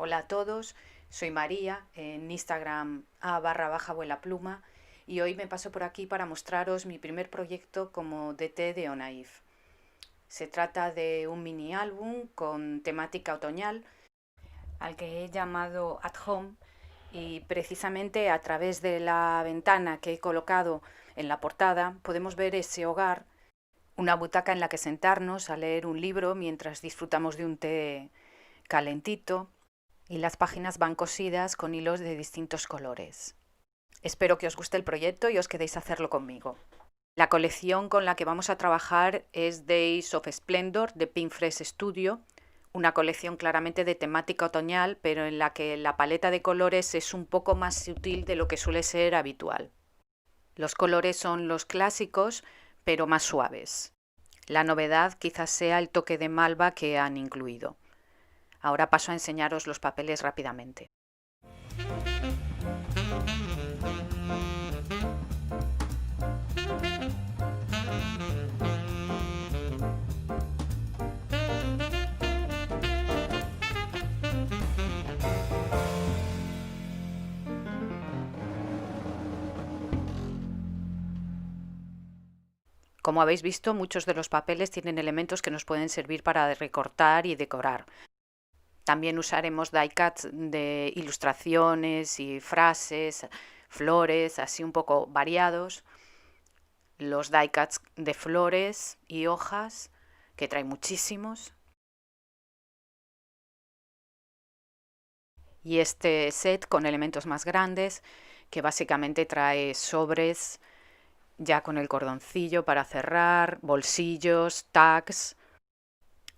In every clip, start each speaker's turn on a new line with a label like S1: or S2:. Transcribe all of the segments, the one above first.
S1: Hola a todos, soy María, en Instagram a_vuelapluma y hoy me paso por aquí para mostraros mi primer proyecto como DT de Onaif. Se trata de un mini álbum con temática otoñal al que he llamado At Home y precisamente a través de la ventana que he colocado en la portada podemos ver ese hogar, una butaca en la que sentarnos a leer un libro mientras disfrutamos de un té calentito y las páginas van cosidas con hilos de distintos colores. Espero que os guste el proyecto y os quedéis a hacerlo conmigo. La colección con la que vamos a trabajar es Days of Splendor de Pink Fresh Studio, una colección claramente de temática otoñal, pero en la que la paleta de colores es un poco más sutil de lo que suele ser habitual. Los colores son los clásicos, pero más suaves. La novedad quizás sea el toque de malva que han incluido. Ahora paso a enseñaros los papeles rápidamente. Como habéis visto, muchos de los papeles tienen elementos que nos pueden servir para recortar y decorar. También usaremos die-cuts de ilustraciones y frases, flores, así un poco variados. Los die-cuts de flores y hojas, que trae muchísimos. Y este set con elementos más grandes, que básicamente trae sobres ya con el cordoncillo para cerrar, bolsillos, tags,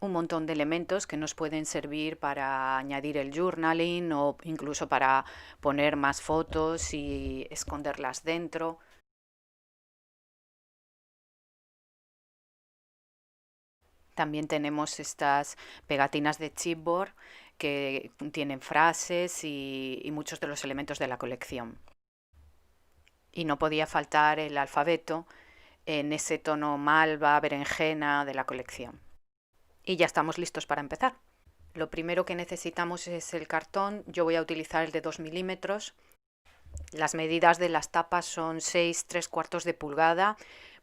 S1: un montón de elementos que nos pueden servir para añadir el journaling o incluso para poner más fotos y esconderlas dentro. También tenemos estas pegatinas de chipboard que tienen frases y muchos de los elementos de la colección. Y no podía faltar el alfabeto en ese tono malva, berenjena de la colección. Y ya estamos listos para empezar. Lo primero que necesitamos es el cartón. Yo voy a utilizar el de 2 milímetros. Las medidas de las tapas son 6 3/4 de pulgada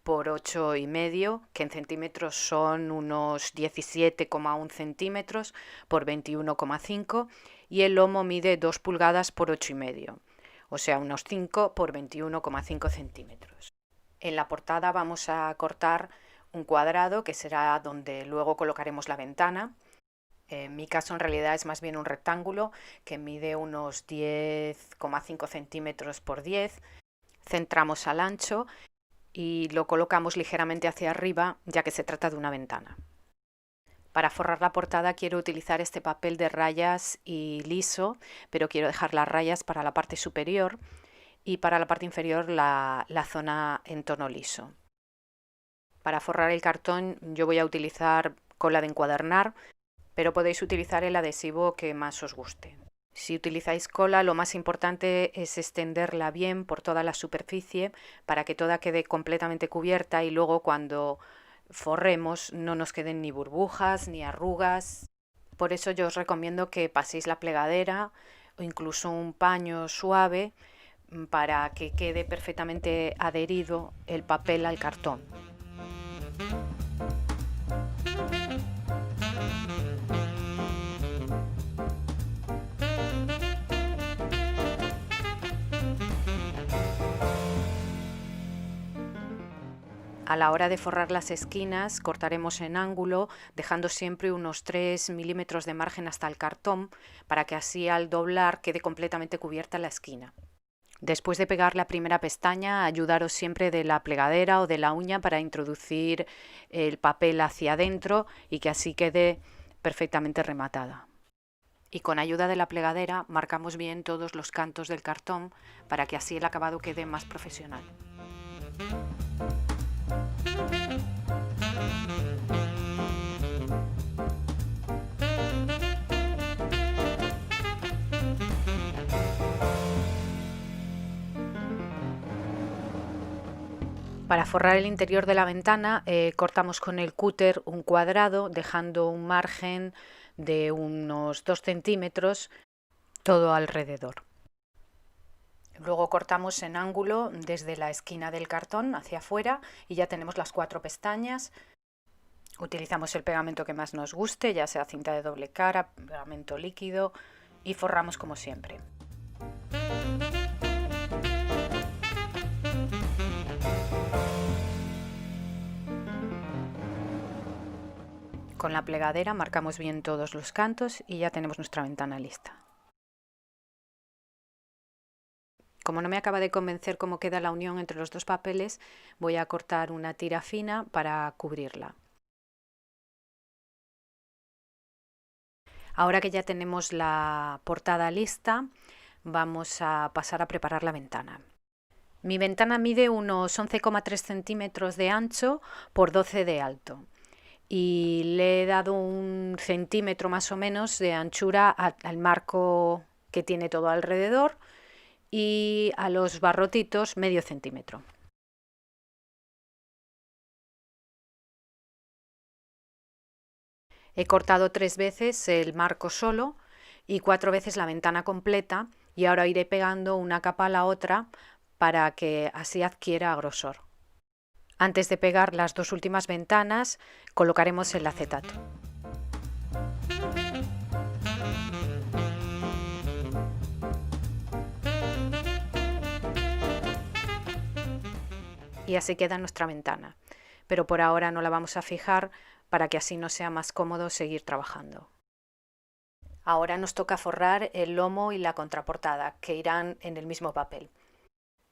S1: por 8,5, que en centímetros son unos 17,1 centímetros por 21,5, y el lomo mide 2 pulgadas por 8,5, o sea, unos 5 por 21,5 centímetros. En la portada vamos a cortar un cuadrado que será donde luego colocaremos la ventana. En mi caso en realidad es más bien un rectángulo que mide unos 10,5 centímetros por 10. Centramos al ancho y lo colocamos ligeramente hacia arriba, ya que se trata de una ventana. Para forrar la portada quiero utilizar este papel de rayas y liso, pero quiero dejar las rayas para la parte superior y para la parte inferior la zona en tono liso. Para forrar el cartón yo voy a utilizar cola de encuadernar, pero podéis utilizar el adhesivo que más os guste. Si utilizáis cola, lo más importante es extenderla bien por toda la superficie para que toda quede completamente cubierta y luego cuando forremos no nos queden ni burbujas ni arrugas. Por eso yo os recomiendo que paséis la plegadera o incluso un paño suave para que quede perfectamente adherido el papel al cartón. A la hora de forrar las esquinas cortaremos en ángulo, dejando siempre unos 3 milímetros de margen hasta el cartón para que así al doblar quede completamente cubierta la esquina. Después de pegar la primera pestaña, ayudaros siempre de la plegadera o de la uña para introducir el papel hacia adentro y que así quede perfectamente rematada. Y con ayuda de la plegadera marcamos bien todos los cantos del cartón para que así el acabado quede más profesional. Para forrar el interior de la ventana cortamos con el cúter un cuadrado dejando un margen de unos 2 centímetros todo alrededor. Luego cortamos en ángulo desde la esquina del cartón hacia afuera y ya tenemos las 4 pestañas. Utilizamos el pegamento que más nos guste, ya sea cinta de doble cara, pegamento líquido, y forramos como siempre. Con la plegadera marcamos bien todos los cantos y ya tenemos nuestra ventana lista. Como no me acaba de convencer cómo queda la unión entre los dos papeles, voy a cortar una tira fina para cubrirla. Ahora que ya tenemos la portada lista, vamos a pasar a preparar la ventana. Mi ventana mide unos 11,3 centímetros de ancho por 12 de alto y le he dado 1 centímetro más o menos de anchura al marco que tiene todo alrededor y a los barrotitos medio centímetro. He cortado 3 veces el marco solo y 4 veces la ventana completa y ahora iré pegando una capa a la otra para que así adquiera grosor. Antes de pegar las 2 últimas ventanas colocaremos el acetato. Y así queda nuestra ventana, pero por ahora no la vamos a fijar para que así nos sea más cómodo seguir trabajando. Ahora nos toca forrar el lomo y la contraportada, que irán en el mismo papel.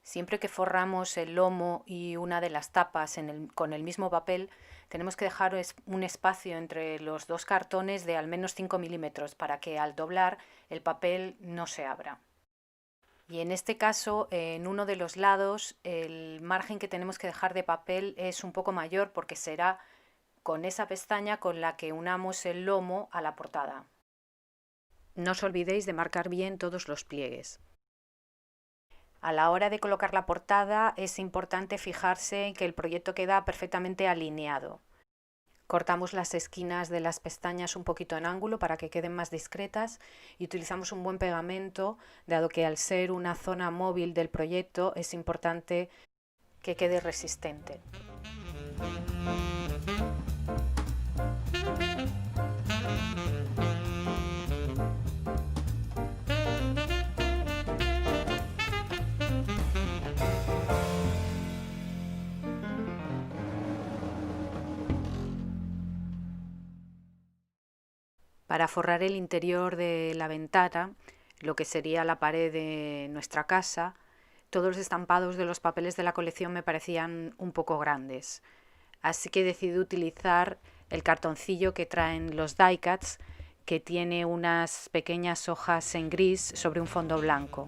S1: Siempre que forramos el lomo y una de las tapas con el mismo papel, tenemos que dejar un espacio entre los 2 cartones de al menos 5 milímetros para que al doblar el papel no se abra. Y en este caso, en uno de los lados, el margen que tenemos que dejar de papel es un poco mayor porque será con esa pestaña con la que unamos el lomo a la portada. No os olvidéis de marcar bien todos los pliegues. A la hora de colocar la portada es importante fijarse en que el proyecto queda perfectamente alineado. Cortamos las esquinas de las pestañas un poquito en ángulo para que queden más discretas y utilizamos un buen pegamento, dado que al ser una zona móvil del proyecto es importante que quede resistente. Para forrar el interior de la ventana, lo que sería la pared de nuestra casa, todos los estampados de los papeles de la colección me parecían un poco grandes. Así que decidí utilizar el cartoncillo que traen los die cuts, que tiene unas pequeñas hojas en gris sobre un fondo blanco.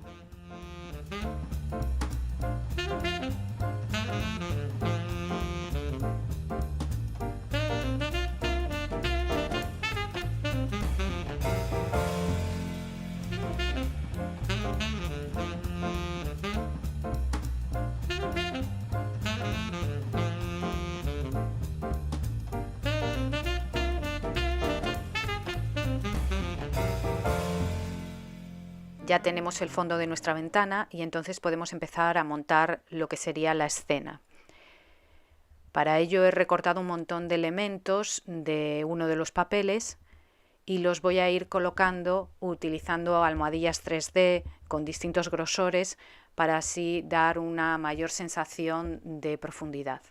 S1: Ya tenemos el fondo de nuestra ventana y entonces podemos empezar a montar lo que sería la escena. Para ello he recortado un montón de elementos de uno de los papeles y los voy a ir colocando utilizando almohadillas 3D con distintos grosores para así dar una mayor sensación de profundidad.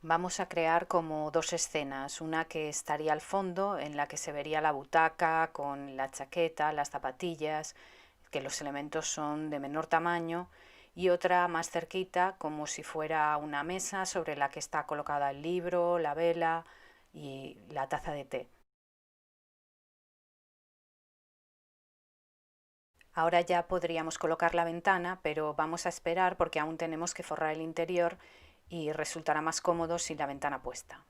S1: Vamos a crear como 2 escenas, una que estaría al fondo, en la que se vería la butaca con la chaqueta, las zapatillas, que los elementos son de menor tamaño, y otra más cerquita, como si fuera una mesa sobre la que está colocada el libro, la vela y la taza de té. Ahora ya podríamos colocar la ventana, pero vamos a esperar porque aún tenemos que forrar el interior y resultará más cómodo sin la ventana puesta.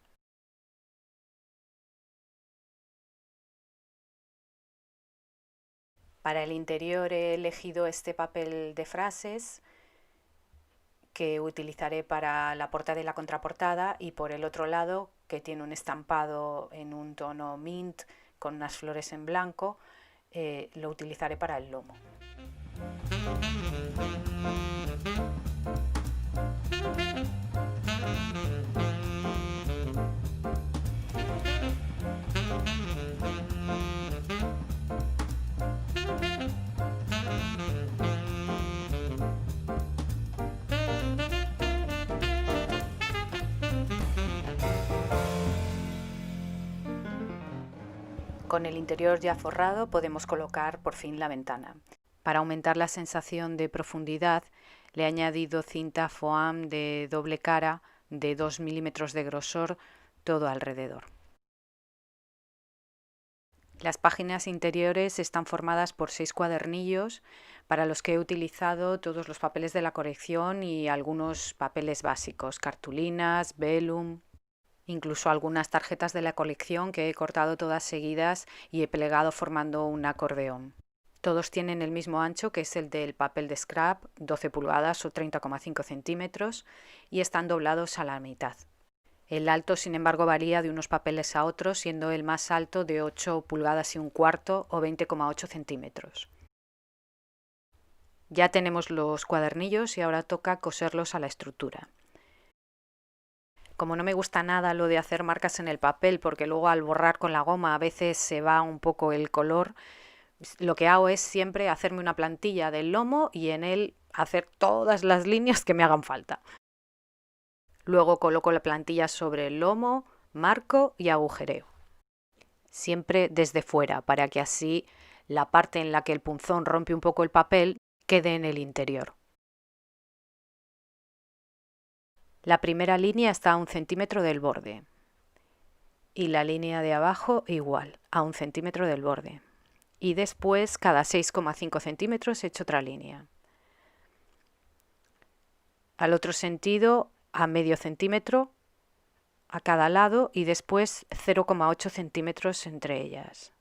S1: Para el interior he elegido este papel de frases que utilizaré para la portada y la contraportada, y por el otro lado, que tiene un estampado en un tono mint con unas flores en blanco, lo utilizaré para el lomo. Con el interior ya forrado podemos colocar por fin la ventana. Para aumentar la sensación de profundidad le he añadido cinta foam de doble cara de 2 milímetros de grosor todo alrededor. Las páginas interiores están formadas por 6 cuadernillos para los que he utilizado todos los papeles de la colección y algunos papeles básicos, cartulinas, vellum, incluso algunas tarjetas de la colección que he cortado todas seguidas y he plegado formando un acordeón. Todos tienen el mismo ancho, que es el del papel de scrap, 12 pulgadas o 30,5 centímetros, y están doblados a la mitad. El alto, sin embargo, varía de unos papeles a otros, siendo el más alto de 8 pulgadas y un cuarto o 20,8 centímetros. Ya tenemos los cuadernillos y ahora toca coserlos a la estructura. Como no me gusta nada lo de hacer marcas en el papel, porque luego al borrar con la goma a veces se va un poco el color, lo que hago es siempre hacerme una plantilla del lomo y en él hacer todas las líneas que me hagan falta. Luego coloco la plantilla sobre el lomo, marco y agujereo. Siempre desde fuera, para que así la parte en la que el punzón rompe un poco el papel quede en el interior. La primera línea está a 1 centímetro del borde y la línea de abajo igual, a 1 centímetro del borde. Y después cada 6,5 centímetros he hecho otra línea. Al otro sentido a medio centímetro a cada lado y después 0,8 centímetros entre ellas.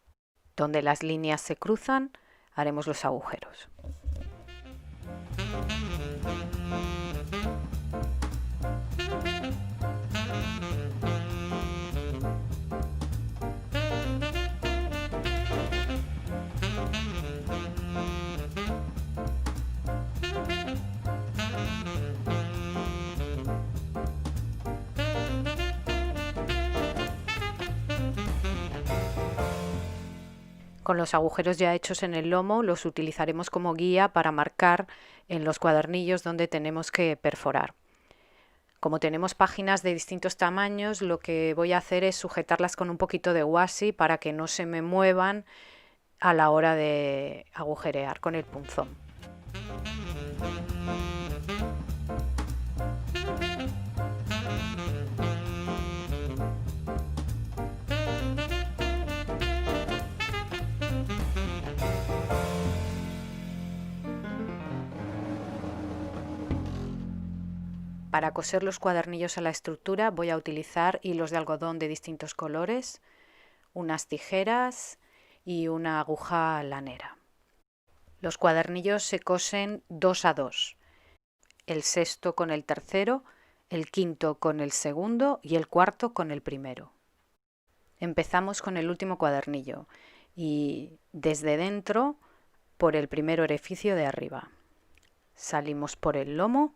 S1: Donde las líneas se cruzan haremos los agujeros. Con los agujeros ya hechos en el lomo los utilizaremos como guía para marcar en los cuadernillos donde tenemos que perforar. Como tenemos páginas de distintos tamaños, lo que voy a hacer es sujetarlas con un poquito de washi para que no se me muevan a la hora de agujerear con el punzón. Para coser los cuadernillos a la estructura voy a utilizar hilos de algodón de distintos colores, unas tijeras y una aguja lanera. Los cuadernillos se cosen 2 a 2, el sexto con el tercero, el quinto con el segundo y el cuarto con el primero. Empezamos con el último cuadernillo y desde dentro por el primer orificio de arriba. Salimos por el lomo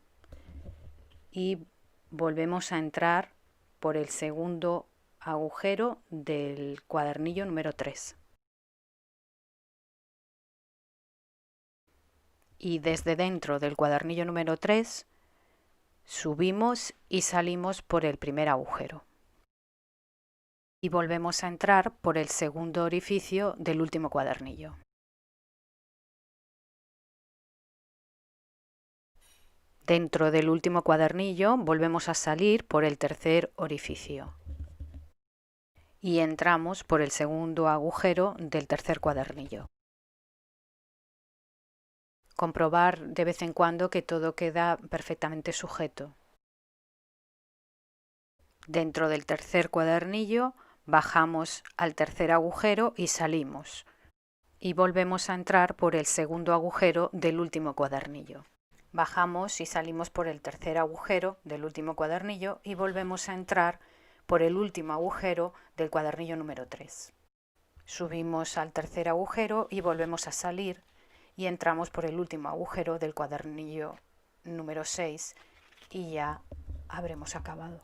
S1: y volvemos a entrar por el segundo agujero del cuadernillo número 3. Y desde dentro del cuadernillo número 3 subimos y salimos por el primer agujero. Y volvemos a entrar por el segundo orificio del último cuadernillo. Dentro del último cuadernillo volvemos a salir por el tercer orificio y entramos por el segundo agujero del tercer cuadernillo. Comprobar de vez en cuando que todo queda perfectamente sujeto. Dentro del tercer cuadernillo bajamos al tercer agujero y salimos y volvemos a entrar por el segundo agujero del último cuadernillo. Bajamos y salimos por el tercer agujero del último cuadernillo y volvemos a entrar por el último agujero del cuadernillo número 3. Subimos al tercer agujero y volvemos a salir y entramos por el último agujero del cuadernillo número 6 y ya habremos acabado.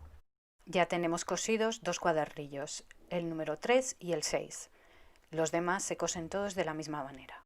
S1: Ya tenemos cosidos 2 cuadernillos, el número 3 y el 6. Los demás se cosen todos de la misma manera.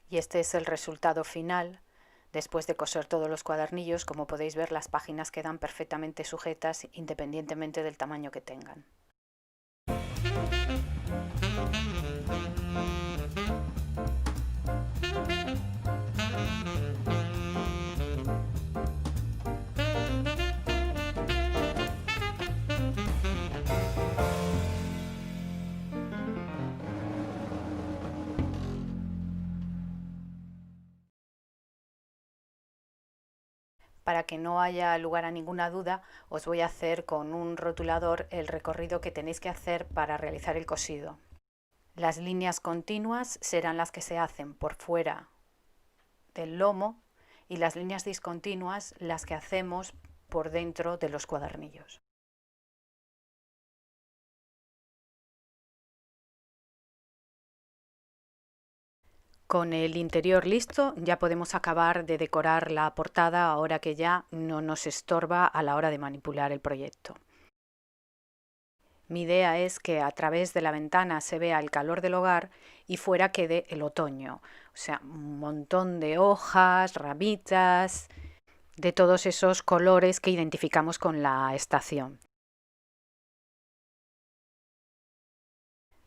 S1: Y este es el resultado final. Después de coser todos los cuadernillos, como podéis ver, las páginas quedan perfectamente sujetas independientemente del tamaño que tengan. Para que no haya lugar a ninguna duda, os voy a hacer con un rotulador el recorrido que tenéis que hacer para realizar el cosido. Las líneas continuas serán las que se hacen por fuera del lomo y las líneas discontinuas las que hacemos por dentro de los cuadernillos. Con el interior listo ya podemos acabar de decorar la portada ahora que ya no nos estorba a la hora de manipular el proyecto. Mi idea es que a través de la ventana se vea el calor del hogar y fuera quede el otoño, o sea, un montón de hojas, ramitas, de todos esos colores que identificamos con la estación.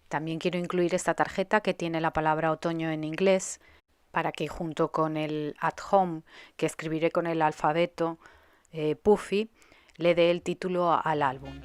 S1: También quiero incluir esta tarjeta que tiene la palabra otoño en inglés para que junto con el at home que escribiré con el alfabeto Puffy le dé el título al álbum.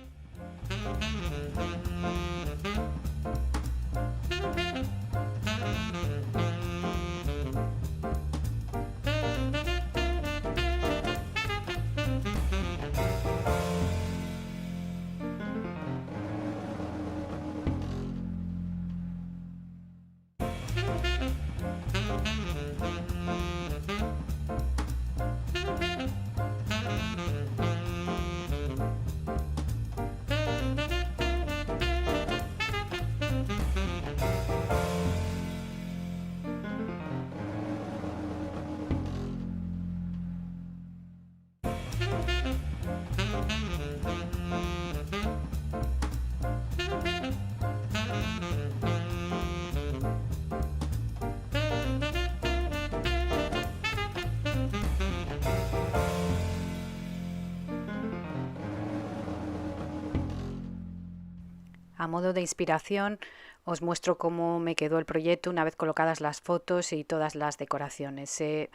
S1: A modo de inspiración os muestro cómo me quedó el proyecto una vez colocadas las fotos y todas las decoraciones. He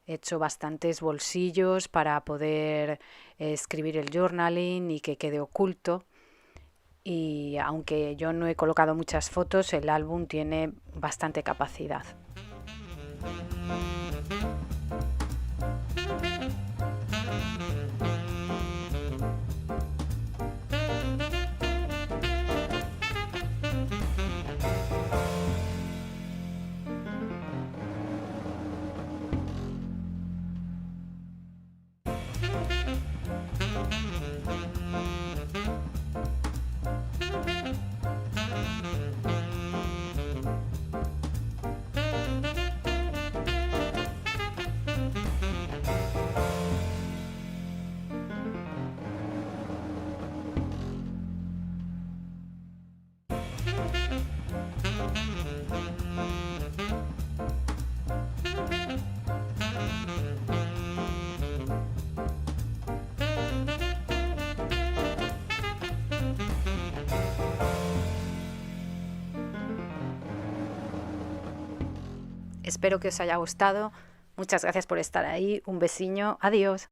S1: hecho bastantes bolsillos para poder escribir el journaling y que quede oculto. Y aunque yo no he colocado muchas fotos, el álbum tiene bastante capacidad. Espero que os haya gustado. Muchas gracias por estar ahí. Un besiño. Adiós.